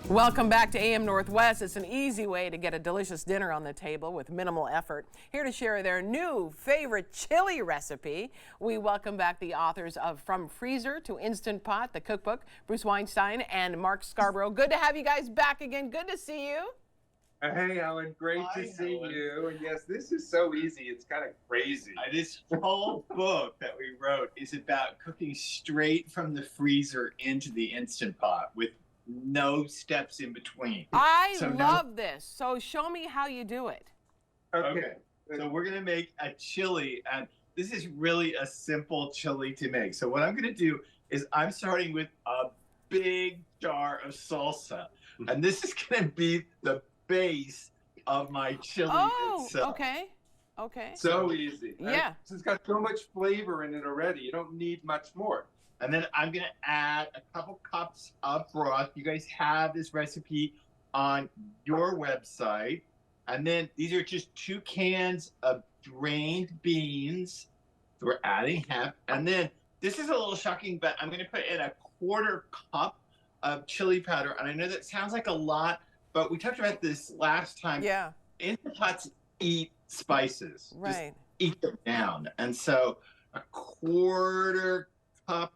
Welcome back to AM Northwest. It's an easy way to get a delicious dinner on the table with minimal effort. Here to share their new favorite chili recipe, we welcome back the authors of From Freezer to Instant Pot, the cookbook, Bruce Weinstein and Mark Scarbrough. Good to have you guys back again. Good to see you. Hey, Ellen, great to see you. And yes, this is so easy. It's kind of crazy. This whole book that we wrote is about cooking straight from the freezer into the Instant Pot with no steps in between. I love this. So show me how you do it. Okay. So we're going to make a chili, and this is really a simple chili to make. So what I'm going to do is I'm starting with a big jar of salsa, and this is going to be the base of my chili itself. Okay. So easy. Yeah. It's got so much flavor in it already. You don't need much more. And then I'm going to add a couple cups of broth. You guys have this recipe on your website. And then these are just 2 cans of drained beans. So we're adding half. And then this is a little shocking, but I'm going to put in a 1/4 cup of chili powder. And I know that sounds like a lot, but we talked about this last time. Yeah. Instant Pots eat spices. Right. Just eat them down. And so a 1/4 cup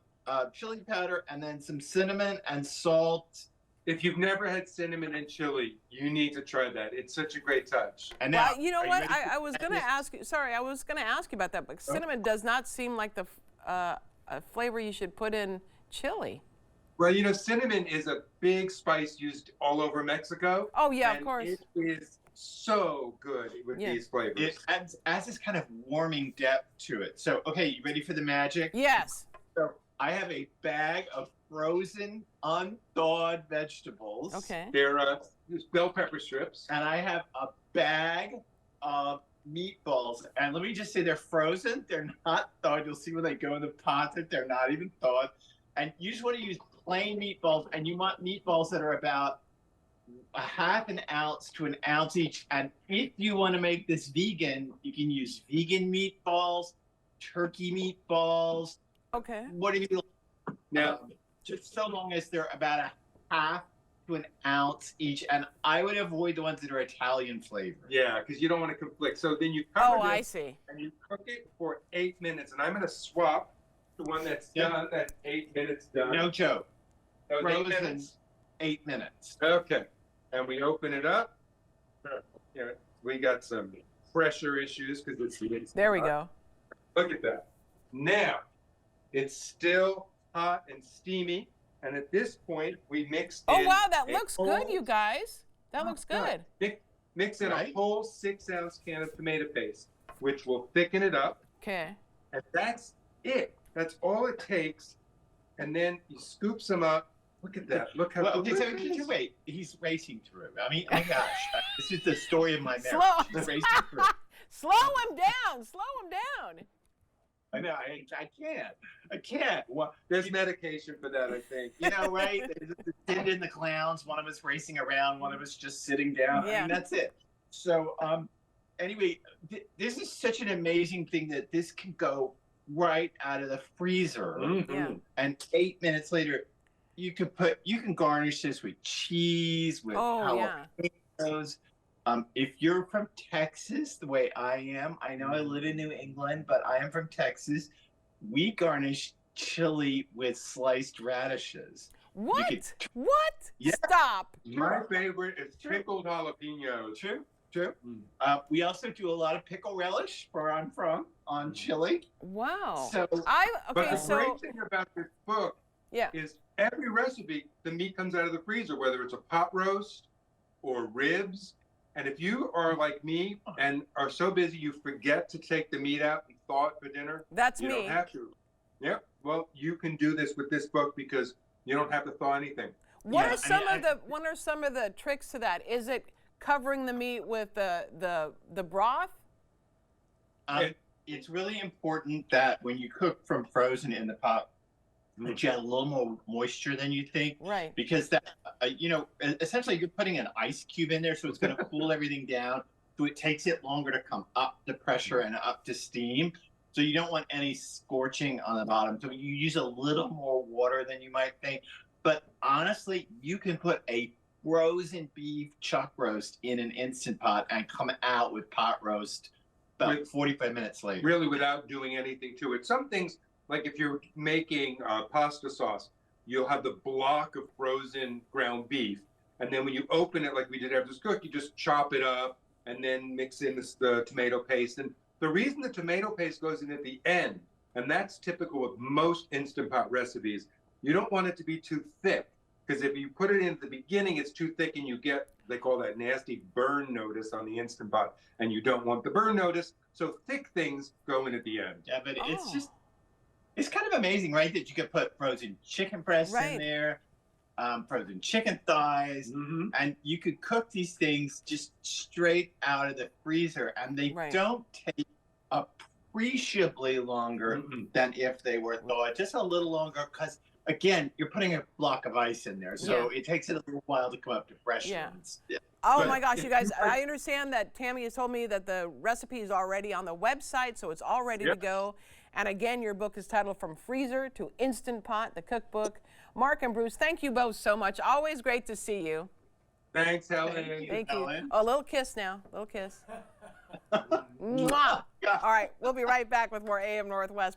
chili powder, and then some cinnamon and salt. If you've never had cinnamon and chili, you need to try that. It's such a great touch. And now, you know what? I was going to ask you. Sorry, I was going to ask you about that. But cinnamon does not seem like the a flavor you should put in chili. Well, you know, cinnamon is a big spice used all over Mexico. Oh yeah, and of course. It is so good with these flavors. it adds this kind of warming depth to it. So, okay, you ready for the magic? Yes. So I have a bag of frozen, unthawed vegetables. Okay. They're bell pepper strips. And I have a bag of meatballs. And let me just say, they're frozen. They're not thawed. You'll see when they go in the pot that they're not even thawed. And you just want to use plain meatballs. And you want meatballs that are about a 1/2 ounce to 1 ounce each. And if you want to make this vegan, you can use vegan meatballs, turkey meatballs. Okay. What do you Now, just so long as they're about a 1/2 to 1 ounce each, and I would avoid the ones that are Italian flavored. yeah, because you don't want to conflict. So then you cover Oh, I this see. and you cook it for 8 minutes. And I'm going to swap the one that's done. That's 8 minutes done. No joke. That was 8 Frozen, minutes. 8 minutes. Okay. And we open it up. You know, we got some pressure issues because it's the Instant There we Pot. go. Look at that. Now, it's still hot and steamy. And at this point, we mixed Oh in wow, that a looks whole- good, you guys. That looks good. Mix in Right? a whole 6-ounce can of tomato paste, which will thicken it up. Okay. And that's it. That's all it takes. And then you scoop some up. Look at that. Look how Well, okay, so delicious. wait. He's racing through. I mean, oh my gosh, this is the story of my marriage. Slow. He's racing through. Slow him down. Slow him down. I know. I can't. Well, There's medication for that, I think. you know, right? There's the Sid and the clowns. One of us racing around, one of us just sitting down. I Yeah. mean, that's it. So, anyway, this is such an amazing thing that this can go right out of the freezer, Yeah. and 8 minutes later, you can garnish this with cheese, with Oh yeah. jalapenos. If you're from Texas, the way I am, I know I live in New England, but I am from Texas. We garnish chili with sliced radishes. What? could- What? Yeah. Stop. My favorite is pickled jalapenos. True. Mm. We also do a lot of pickle relish, where I'm from, on chili. Wow. So But Okay, the so great thing about this book yeah. is every recipe, the meat comes out of the freezer, whether it's a pot roast or ribs. And if you are like me and are so busy you forget to take the meat out and thaw it for dinner, That's you me. don't have to. Yep. Well, you can do this with this book because you don't have to thaw anything. What Yeah, are some I of the what are some of the tricks to that? Is it covering the meat with the broth? It's really important that when you cook from frozen in the pot, that you add a little more moisture than you think. Right. Because that, essentially you're putting an ice cube in there, so it's going to cool everything down. So it takes it longer to come up to pressure and up to steam. So you don't want any scorching on the bottom. So you use a little more water than you might think. But honestly, you can put a frozen beef chuck roast in an Instant Pot and come out with pot roast about 45 minutes later. Really, without doing anything to it. Some things, like if you're making pasta sauce, you'll have the block of frozen ground beef, and then when you open it, like we did after this cook, you just chop it up and then mix in the tomato paste. And the reason the tomato paste goes in at the end, and that's typical of most Instant Pot recipes, you don't want it to be too thick, because if you put it in at the beginning, it's too thick and you get, they call that nasty burn notice on the Instant Pot, and you don't want the burn notice, so thick things go in at the end. Yeah, but it's kind of amazing, right, that you could put frozen chicken breasts in there, frozen chicken thighs, and you could cook these things just straight out of the freezer, and they don't take appreciably longer than if they were thawed, just a little longer, because again, you're putting a block of ice in there, so it takes it a little while to come up to freshness. Oh my gosh, you guys, I understand that Tammy has told me that the recipe is already on the website, so it's all ready to go. And again, your book is titled From Freezer to Instant Pot, the cookbook. Mark and Bruce, thank you both so much. Always great to see you. Thanks, Helen. Thank you. Oh, a little kiss now. A little kiss. Mwah. All right, we'll be right back with more AM Northwest.